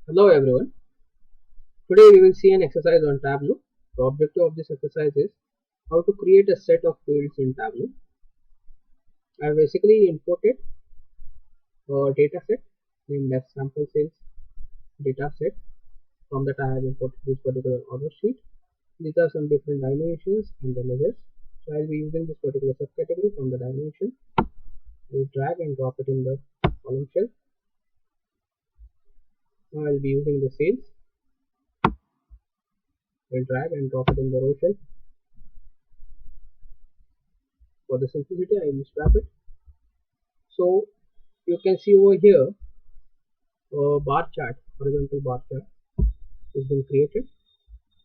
Hello everyone. Today we will see an exercise on Tableau. The objective of this exercise is how to create a set of fields in Tableau. I have basically imported a data set named as sample sales data set. From that I have imported this particular order sheet. These are some different dimensions and the measures. So I will be using this particular subcategory from the dimension. I will drag and drop it in the column shell. Now I will be using the sales. I will drag and drop it in the row shell. For the simplicity I will swap it. So you can see over here a bar chart, horizontal bar chart has been created,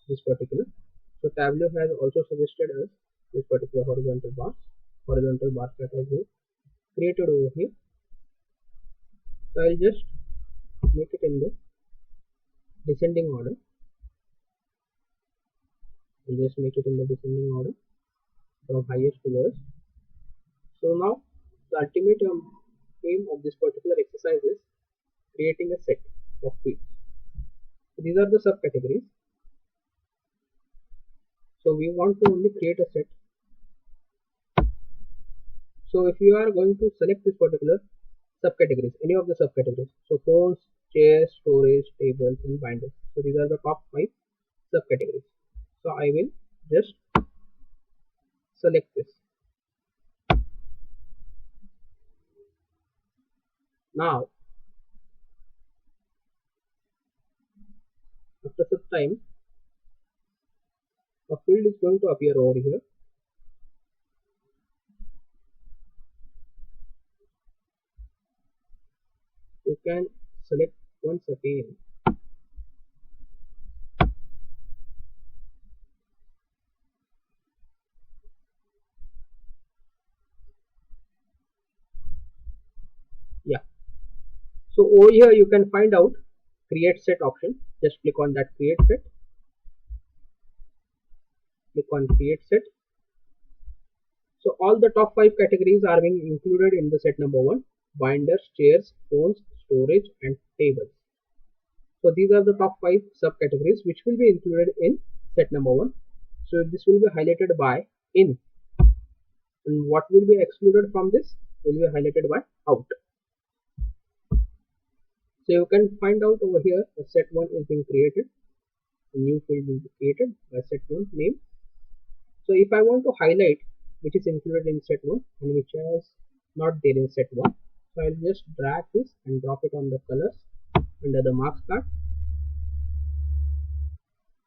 this particular. So Tableau has also suggested us this particular horizontal bar chart has been created over here. So I'll just make it in the descending order. I'll just make it in the descending order from highest to lowest. So now the ultimate aim of this particular exercise is creating a set of fields. So these are the subcategories. So we want to only create a set. So if you are going to select this particular subcategories, any of the subcategories, so phones, chairs, storage, tables and binders. So these are the top 5 subcategories. So I will just select this. Now after some time a field is going to appear over here. You can select once again. Yeah. So over here you can find out create set option. Just click on that create set. Click on create set. So all the top 5 categories are being included in the set number 1: binders, chairs, phones, storage and tables. So these are the top 5 subcategories which will be included in set number 1. So this will be highlighted by in, and what will be excluded from this will be highlighted by out. So you can find out over here a set 1 is being created. A new field will be created by set 1 name. So if I want to highlight which is included in set 1 and which is not there in set 1, so I'll just drag this and drop it on the colors under the marks card.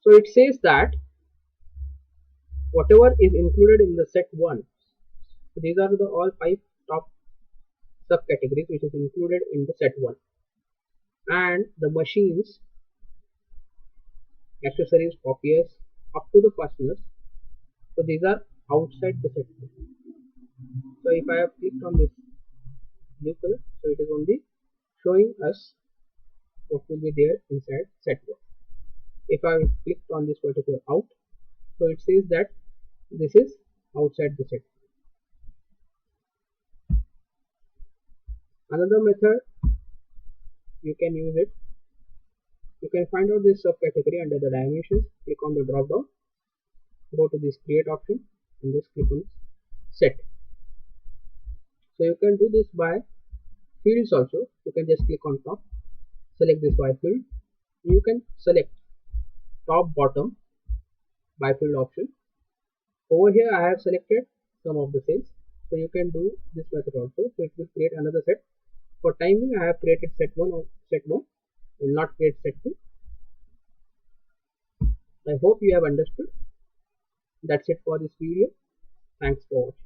So it says that whatever is included in the set 1, so these are the all 5 top subcategories which is included in the set 1, and the machines, accessories, copiers up to the fasteners, so these are outside the set 1. So if I have clicked on this blue color, so it is only showing us what will be there inside set 1. If I clicked on this particular out, so it says that this is outside the set. Another method you can use it. You can find out this subcategory under the dimensions. Click on the drop down, go to this create option and just click on set. So you can do this by fields also. You can just click on top, select this by field. You can select top bottom by field option. Over here I have selected some of the cells, so you can do this method also. So it will create another set. For timing I have created set 1 or set 1, will not create set 2. I hope you have understood. That's it for this video. Thanks for watching.